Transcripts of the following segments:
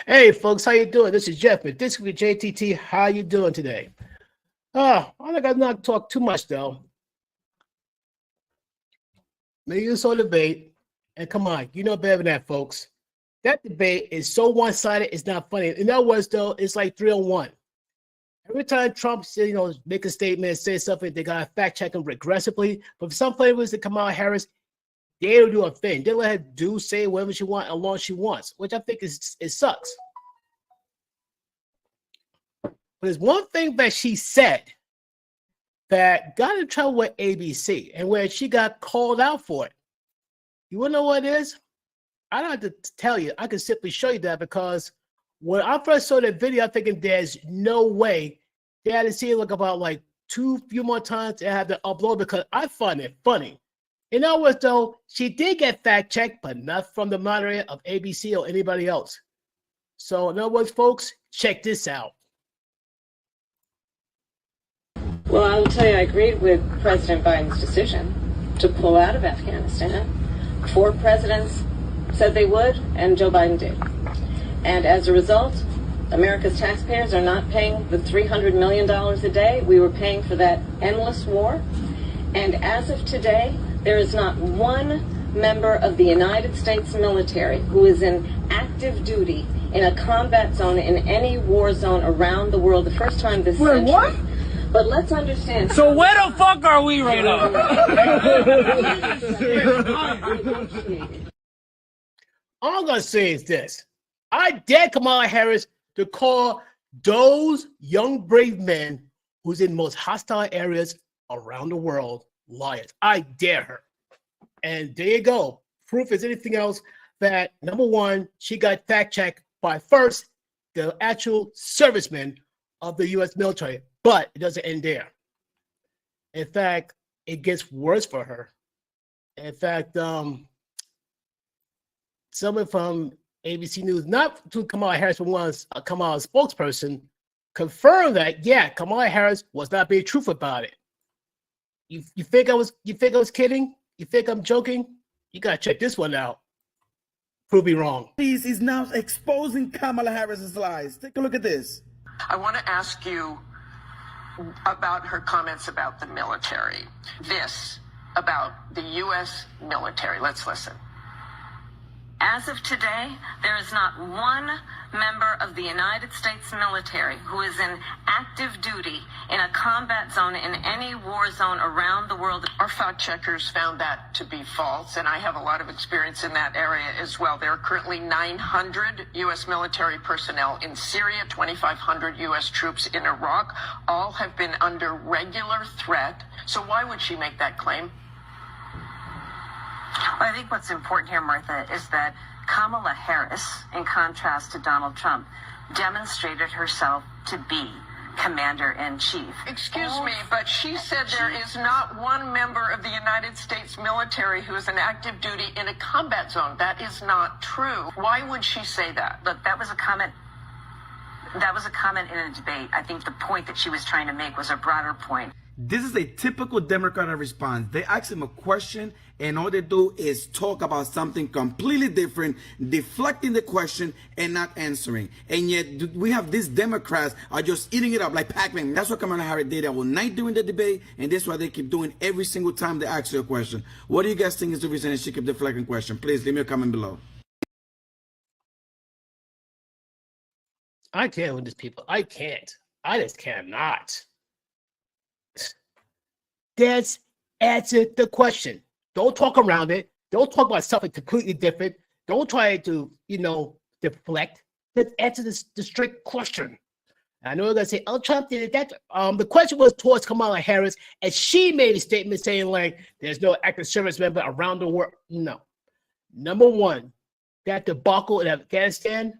Hey folks, how you doing? This is Jeff with This Week with JTT. How you doing today? I think I've not talked too much though. Maybe you saw the debate, and come on, you know better than that, folks. That debate is so one-sided, it's not funny. In other words, though, it's like 3-on-1. Every time Trump say, make a statement, say something, they gotta fact check him regressively. But for some flavors that Kamala Harris, they don't do a thing. They let her do, say whatever she wants, as long as she wants, which I think it sucks. But there's one thing that she said that got in trouble with ABC and where she got called out for it. You wanna know what it is? I don't have to tell you. I can simply show you that because when I first saw that video, I'm thinking there's no way they had to see it about few more times and had to upload because I find it funny. In other words, though, she did get fact checked, but not from the moderator of ABC or anybody else. So, in other words, folks, check this out. Well, I will tell you, I agreed with President Biden's decision to pull out of Afghanistan. 4 presidents said they would, and Joe Biden did. And as a result, America's taxpayers are not paying the $300 million a day we were paying for that endless war. And as of today, there is not one member of the United States military who is in active duty in a combat zone in any war zone around the world. The first time this century. What? But let's understand. So where the fuck are we right now? All I'm going to say is this. I dare Kamala Harris to call those young, brave men who's in most hostile areas around the world liars. I dare her. And there you go. Proof is anything else that, number one, she got fact-checked by first the actual servicemen of the U.S. military. But it doesn't end there. In fact, it gets worse for her. In fact, someone from ABC News, not to Kamala Harris, but was a Kamala spokesperson, confirmed that Kamala Harris was not being truthful about it. You think I was kidding? You think I'm joking? You gotta check this one out. Prove me wrong. He's now exposing Kamala Harris's lies. Take a look at this. I want to ask you about her comments about the military. This about the U.S. military. Let's listen. As of today, there is not one member of the United States military who is in active duty in a combat zone in any war zone around the world. Our fact checkers found that to be false, and I have a lot of experience in that area as well. There are currently 900 U.S. military personnel in Syria, 2,500 U.S. troops in Iraq. All have been under regular threat. So why would she make that claim? I think what's important here, Martha, is that Kamala Harris, in contrast to Donald Trump, demonstrated herself to be commander-in-chief. Excuse me, but she said there is not one member of the United States military who is in active duty in a combat zone. That is not true. Why would she say that? Look, that was a comment. That was a comment in a debate. I think the point that she was trying to make was a broader point. This is a typical Democratic response. They ask him a question and all they do is talk about something completely different, deflecting the question and not answering. And yet we have these Democrats are just eating it up like Pac-Man. That's what Kamala Harris did all night during the debate, and this is what they keep doing every single time they ask you a question. What do you guys think is the reason that she kept deflecting question? Please leave me a comment below. I can't with these people. I can't. I just cannot. Let's answer the question. Don't talk around it. Don't talk about something completely different. Don't try to, deflect. Let's answer the strict question. I know you're going to say, oh, Trump did that. The question was towards Kamala Harris, and she made a statement saying, there's no active service member around the world. No. Number one, that debacle in Afghanistan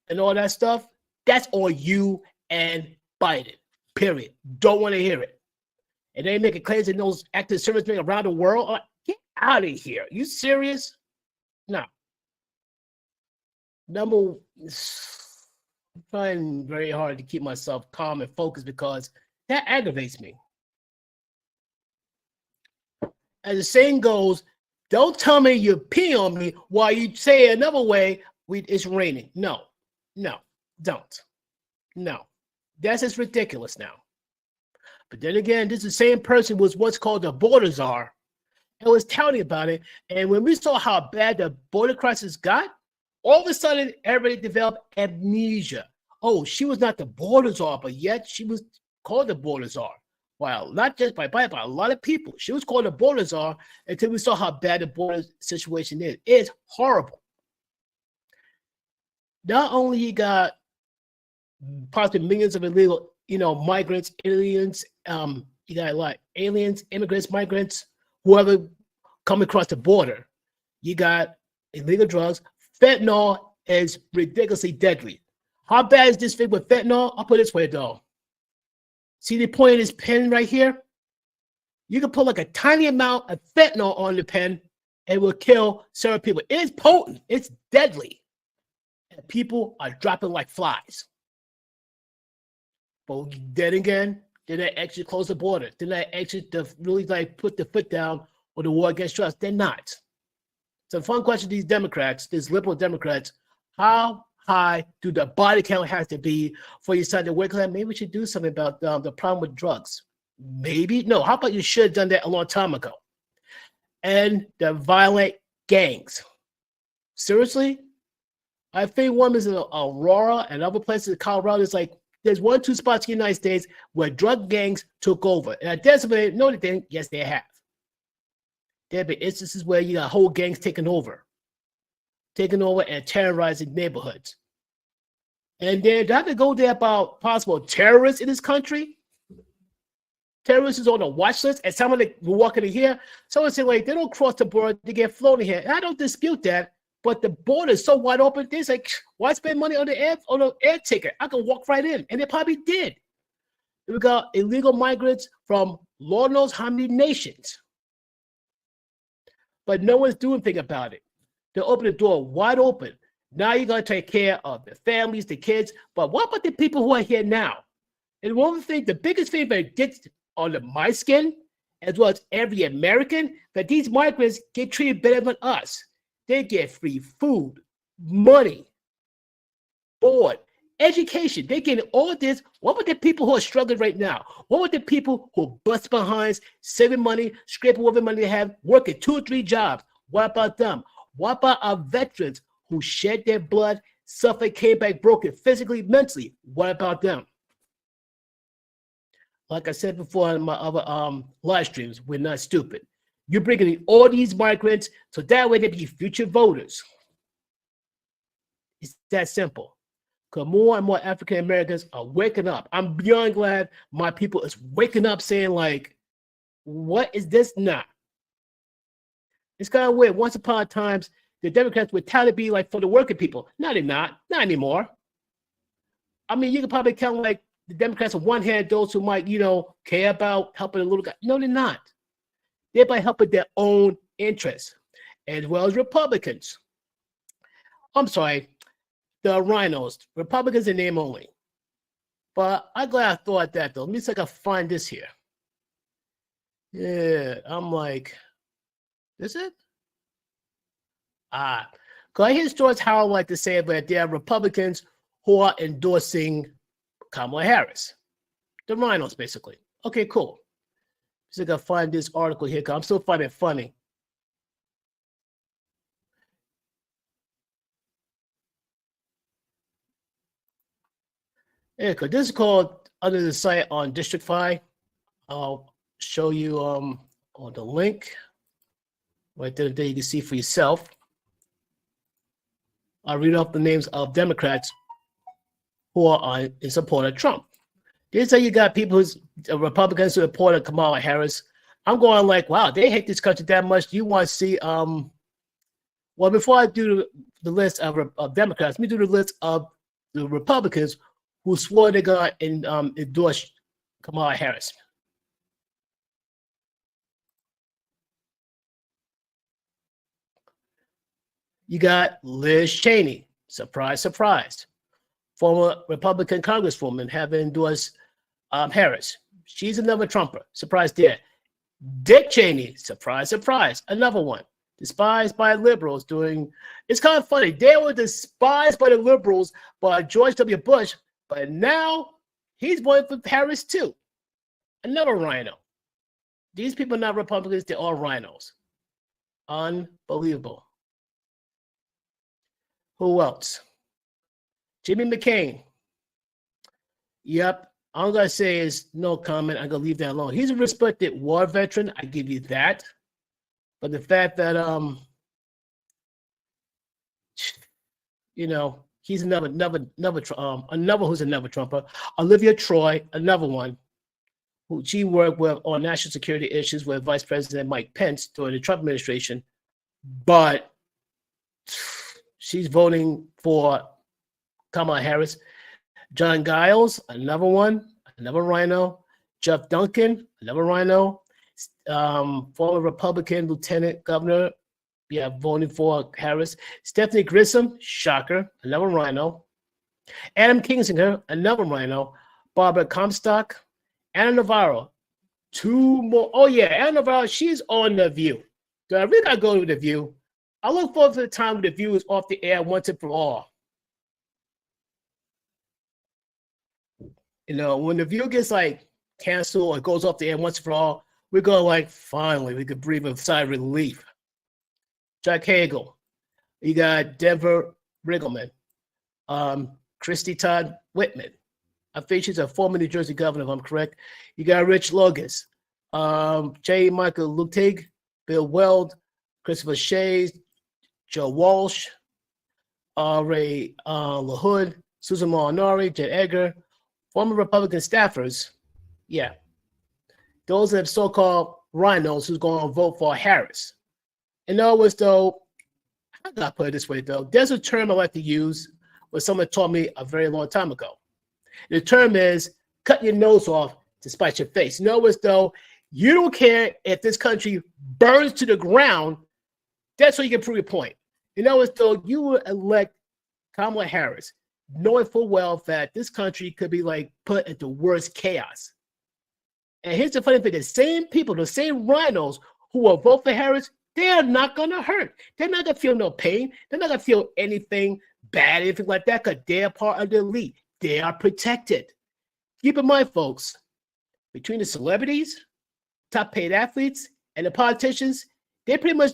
and all that stuff, that's on you and Biden, period. Don't want to hear it. And they making claims that those active servicemen around the world. Get out of here. You serious? No. I'm trying very hard to keep myself calm and focused because that aggravates me. As the saying goes, don't tell me you pee on me while you say another way, It's raining. No, don't. No, that's just ridiculous now. But then again, this is the same person who was what's called the border czar and was touting about it. And when we saw how bad the border crisis got, all of a sudden everybody developed amnesia. Oh, she was not the border czar, but yet she was called the border czar. Well, not just by a lot of people. She was called the border czar until we saw how bad the border situation is. It's horrible. Not only you got possibly millions of illegal, migrants, aliens, you got like aliens, immigrants, migrants, whoever come across the border. You got illegal drugs. Fentanyl is ridiculously deadly. How bad is this thing with fentanyl? I'll put it this way though. See the point of this pen right here? You can put like a tiny amount of fentanyl on the pen and it will kill several people. It's potent. It's deadly. And people are dropping like flies. But then again, did they actually close the border? Did they actually really like put the foot down on the war against drugs? They're not. So fun question to these Democrats, these liberal Democrats, how high do the body count have to be for you to decide to work on that? Maybe we should do something about the problem with drugs. Maybe. No, how about you should have done that a long time ago? And the violent gangs. Seriously? I think one is in Aurora and other places in Colorado. It's like there's 1-2 spots in the United States where drug gangs took over. And I definitely know that they, yes, they have. There have been instances where you got whole gangs taking over and terrorizing neighborhoods. And then do I have to go there about possible terrorists in this country? Terrorists is on the watch list, and someone that will walk in here, someone say, wait, they don't cross the border, they get flown in here. And I don't dispute that, but the border is so wide open, they're like, why spend money on the air ticket? I can walk right in. And they probably did. We got illegal migrants from Lord knows how many nations. But no one's doing anything about it. They open the door wide open. Now you're going to take care of the families, the kids. But what about the people who are here now? And one thing, the biggest thing that gets under my skin, as well as every American, that these migrants get treated better than us. They get free food, money, board, education. They get all of this. What about the people who are struggling right now? What about the people who bust behinds, saving money, scraping whatever money they have, working 2 or 3 jobs? What about them? What about our veterans who shed their blood, suffered, came back broken physically, mentally? What about them? Like I said before in my other live streams, we're not stupid. You're bringing in all these migrants so that way they be future voters. It's that simple. Because more and more African Americans are waking up. I'm beyond glad my people is waking up saying like, what is this not? It's kind of weird. Once upon a time, the Democrats would tell to be like for the working people. No, they're not. Not anymore. I mean, you can probably count like the Democrats on one hand, those who might, care about helping a little guy. No, they're not. They're by helping their own interests, as well as Republicans. I'm sorry, the rhinos. Republicans in name only. But I'm glad I thought that, though. Let me see if I can find this here. Yeah, I'm like, is it? Because I hear George Howard like to say that there are Republicans who are endorsing Kamala Harris. The rhinos, basically. Okay, cool. So I gotta find this article here because I'm still finding it funny. Yeah, because this is called under the site on District 5. I'll show you on the link. Right there you can see for yourself. I'll read off the names of Democrats who are in support of Trump. This how you got people who's Republicans who supported Kamala Harris. I'm going like, wow, they hate this country that much. You want to see, well, before I do the list of Democrats, let me do the list of the Republicans who swore they're going to endorse Kamala Harris. You got Liz Cheney, surprise, surprise. Former Republican Congresswoman having endorsed Harris. She's another Trumper, surprise there. Dick Cheney, surprise, surprise, another one. Despised by liberals doing. It's kind of funny. They were despised by the liberals by George W. Bush, but now he's voting for Harris too. Another rhino. These people are not Republicans, they're all rhinos. Unbelievable. Who else? Jimmy McCain. Yep. All I'm going to say is no comment. I'm going to leave that alone. He's a respected war veteran. I give you that. But the fact that, he's another who's another Trumper. Olivia Troy, another one, who she worked with on national security issues with Vice President Mike Pence during the Trump administration. But she's voting for Kamala Harris. John Giles, another one, another rhino. Jeff Duncan, another rhino. Former Republican Lieutenant Governor, voting for Harris. Stephanie Grissom, shocker, another rhino. Adam Kinzinger, another rhino. Barbara Comstock, Anna Navarro, two more. Oh yeah, Anna Navarro, she's on The View. Do I really gotta go to The View? I look forward to the time when The View is off the air once and for all. When The View gets canceled or goes off the air once for all, we go finally, we could breathe a sigh of relief. Jack Hagel. You got Denver Riggleman. Christy Todd Whitman. I think she's a former New Jersey governor, if I'm correct. You got Rich Logus. J. Michael Lutig. Bill Weld. Christopher Shays. Joe Walsh. Ray LaHood. Susan Molinari. Jen Edgar. Former Republican staffers. Yeah. Those are so-called rhinos who's going to vote for Harris. In other words, though, I gotta put it this way, though. There's a term I like to use what someone taught me a very long time ago. The term is cut your nose off to spite your face. In other words, though, you don't care if this country burns to the ground. That's how you can prove your point. In other words, though, you will elect Kamala Harris, knowing full well that this country could be put into worse chaos. And here's the funny thing: the same people, the same rhinos who will vote for Harris, they are not going to hurt. They're not going to feel no pain. They're not going to feel anything bad, anything like that, because they're part of the elite. They are protected. Keep in mind, folks, between the celebrities, top paid athletes, and the politicians, they pretty much,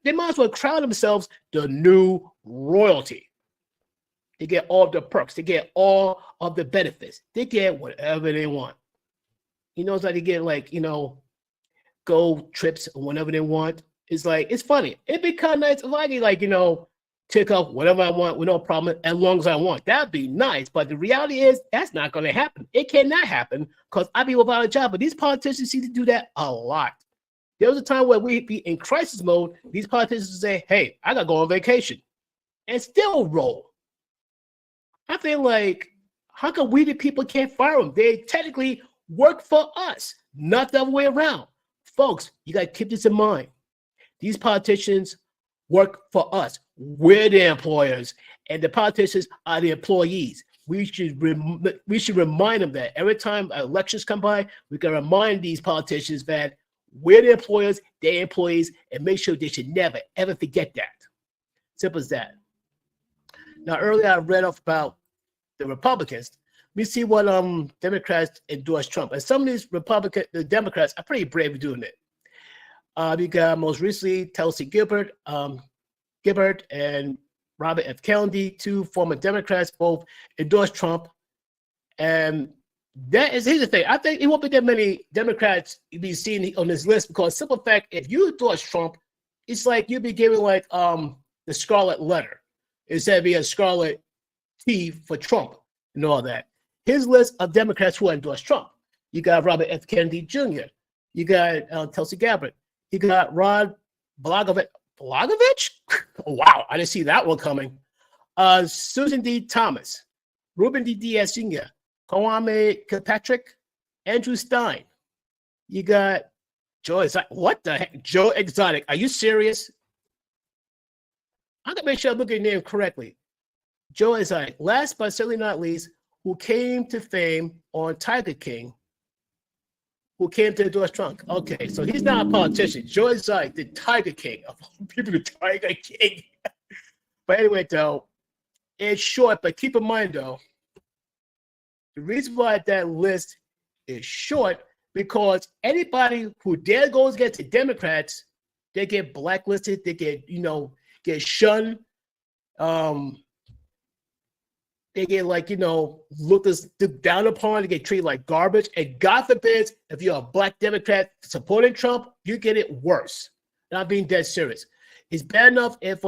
they might as well crown themselves the new royalty. They get all the perks. They get all of the benefits. They get whatever they want. It's like they get go trips whenever they want. It's funny. It'd be kind of nice if I could take off whatever I want with no problem as long as I want. That'd be nice. But the reality is that's not going to happen. It cannot happen because I'd be without a job. But these politicians seem to do that a lot. There was a time where we'd be in crisis mode. These politicians would say, hey, I got to go on vacation and still roll. I feel how come we the people can't fire them? They technically work for us, not the other way around. Folks, you got to keep this in mind. These politicians work for us. We're the employers, and the politicians are the employees. We should remind them that every time elections come by, we can remind these politicians that we're the employers, they're employees, and make sure they should never, ever forget that. Simple as that. Now, earlier I read off about the Republicans. We see what Democrats endorse Trump. And some of these the Democrats are pretty brave doing it. You got most recently Tulsi Gabbard and Robert F. Kennedy, two former Democrats, both endorsed Trump. And here's the thing. I think it won't be that many Democrats you'll be seeing on this list because simple fact, if you endorse Trump, it's like you'll be giving the scarlet letter instead of being a scarlet T for Trump and all that. His list of Democrats who endorse Trump. You got Robert F. Kennedy Jr. You got Tulsi Gabbard. You got Rod Blagojevich. Wow, I didn't see that one coming. Susan D. Thomas, Ruben D. Diaz Jr., Kwame Kilpatrick, Andrew Stein. You got Joe Exotic. What the heck? Joe Exotic. Are you serious? I'm going to make sure I look at your name correctly. Joe Exotic. Last but certainly not least, who came to fame on Tiger King, who came to endorse Trump. Okay, so he's not a politician. George like the Tiger King of all people, the Tiger King. But anyway, though, it's short, but keep in mind, though, the reason why that list is short because anybody who dare goes against the Democrats, they get blacklisted, they get, get shunned. They get looked down upon, they get treated like garbage. And God forbid, if you're a black Democrat supporting Trump, you get it worse. Not being dead serious. It's bad enough if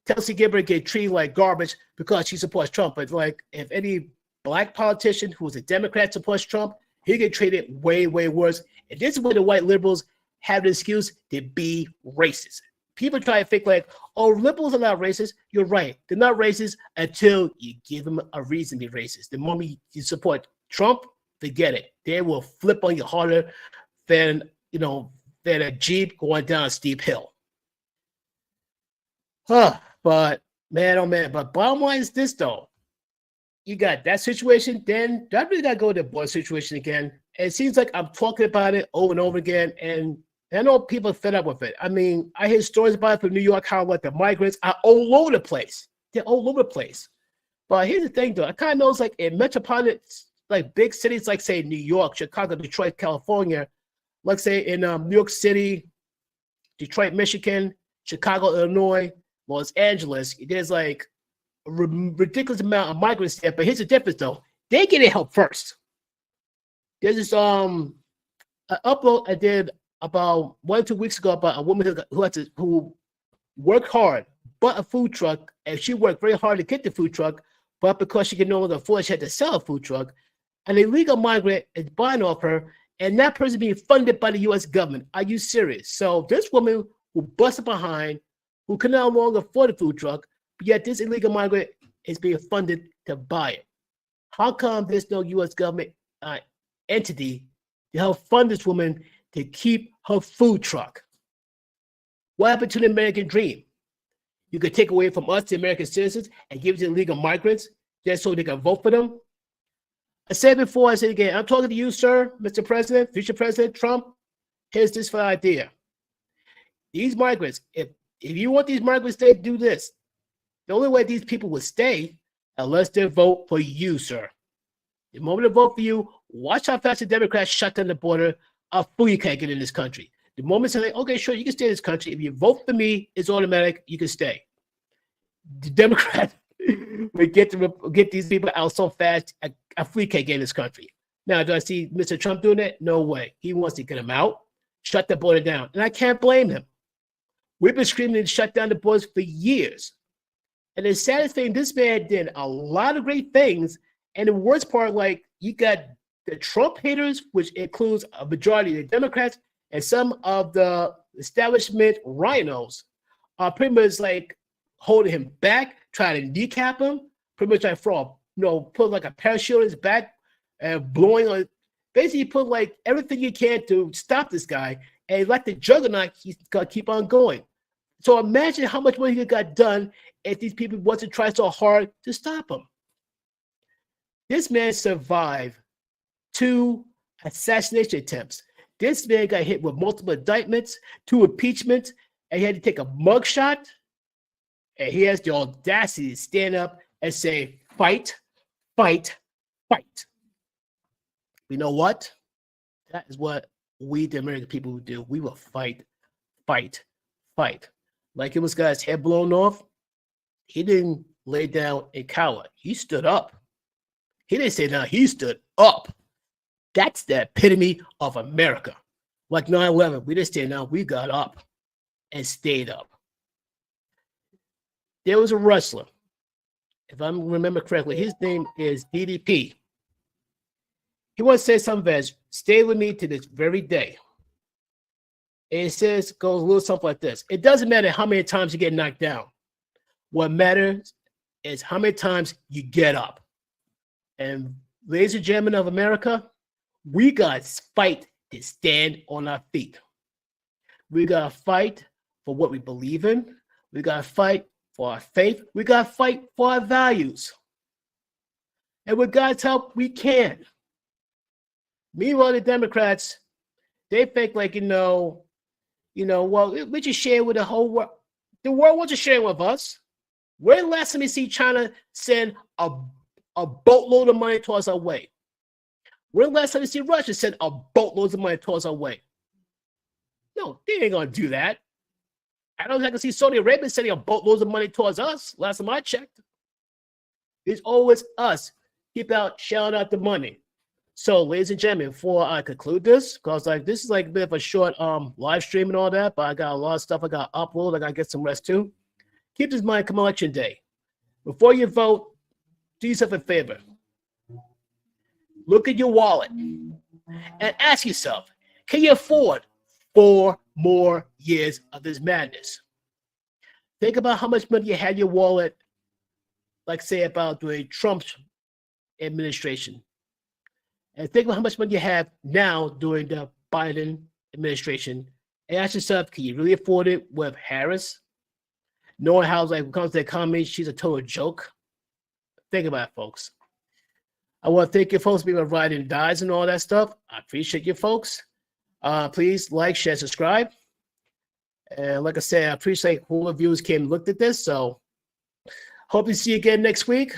Tulsi Gabbard get treated like garbage because she supports Trump. But if any black politician who's a Democrat supports Trump, he get treated way, way worse. And this is where the white liberals have the excuse to be racist. People try to think liberals are not racist. You're right. They're not racist until you give them a reason to be racist. The moment you support Trump, forget it. They will flip on you harder than a Jeep going down a steep hill. But man, oh man. But bottom line is this though. You got that situation, then I really gotta go to the boy situation again. And it seems like I'm talking about it over and over again, and I know people are fed up with it. I mean, I hear stories about it from New York, how the migrants are all over the place. They're all over the place. But here's the thing, though. I kind of know in metropolitan, big cities, say New York, Chicago, Detroit, California, say in New York City, Detroit, Michigan, Chicago, Illinois, Los Angeles. There's a ridiculous amount of migrants there. But here's the difference, though. They get help first. There's this an upload I did about 1 or 2 weeks ago about a woman who worked hard, bought a food truck, and she worked very hard to get the food truck, but because she could no longer afford, she had to sell a food truck. An illegal migrant is buying off her, and that person being funded by the U.S. government. Are you serious? So this woman who busted behind, who can no longer afford a food truck, but yet this illegal migrant is being funded to buy it. How come there's no U.S. government entity to help fund this woman to keep her food truck? What happened to the American dream? You could take away from us, the American citizens, and give it to illegal migrants just so they can vote for them? I said before, I said again, I'm talking to you, sir, Mr. President, future President Trump. Here's this for idea. These migrants, if you want these migrants to do this, the only way these people will stay unless they vote for you, sir. The moment they vote for you, watch how fast the Democrats shut down the border. A fool you can't get in this country. The moment they say, okay, sure, you can stay in this country. If you vote for me, it's automatic. You can stay. The Democrats will get these people out so fast, a fool can't get in this country. Now, do I see Mr. Trump doing that? No way. He wants to get them out, shut the border down. And I can't blame him. We've been screaming to shut down the borders for years. And the saddest thing, this man did a lot of great things. And the worst part, you got the Trump haters, which includes a majority of the Democrats and some of the establishment rhinos, are pretty much holding him back, trying to kneecap him, pretty much put a parachute in his back and blowing on. Basically, put everything you can to stop this guy, and the juggernaut, he's gonna keep on going. So imagine how much money he got done if these people wasn't trying so hard to stop him. This man survived 2 assassination attempts. This man got hit with multiple indictments, 2 impeachments, and he had to take a mugshot. And he has the audacity to stand up and say, fight, fight, fight. You know what? That is what we, the American people, would do. We will fight, fight, fight. Like it was guy's head blown off. He didn't lay down and cower. He stood up. He didn't say no, he stood up. That's the epitome of America. Like 9/11, we didn't stand down, we got up and stayed up. There was a wrestler, if I remember correctly, his name is DDP. He once said something that stayed with me to this very day. And it goes a little something like this. It doesn't matter how many times you get knocked down. What matters is how many times you get up. And ladies and gentlemen of America, we got to fight to stand on our feet. We got to fight for what we believe in. We got to fight for our faith. We got to fight for our values. And with God's help, we can. Meanwhile, the Democrats, they think like, well, we just share with the whole world. The world wants to share with us. When the last time you see China send a boatload of money towards our way? When the last time you see Russia send a boatload of money towards our way? No, they ain't gonna do that. I don't think I can see Saudi Arabia sending a boatload of money towards us. Last time I checked, it's always us. Keep out shelling out the money. So, ladies and gentlemen, before I conclude this, because like this is like a bit of a short live stream and all that, but I got a lot of stuff I got to upload. I got to get some rest too. Keep this in mind come election day. Before you vote, do yourself a favor. Look at your wallet and ask yourself, can you afford 4 more years of this madness? Think about how much money you had in your wallet, like say about during Trump's administration. And think about how much money you have now during the Biden administration. And ask yourself, can you really afford it with Harris? Knowing how, like, when it comes to the economy, she's a total joke. Think about it, folks. I want to thank you folks for being riding and dies and all that stuff. I appreciate you folks. Please like, share, subscribe. And like I said, I appreciate all the viewers came and looked at this. So hope to see you again next week.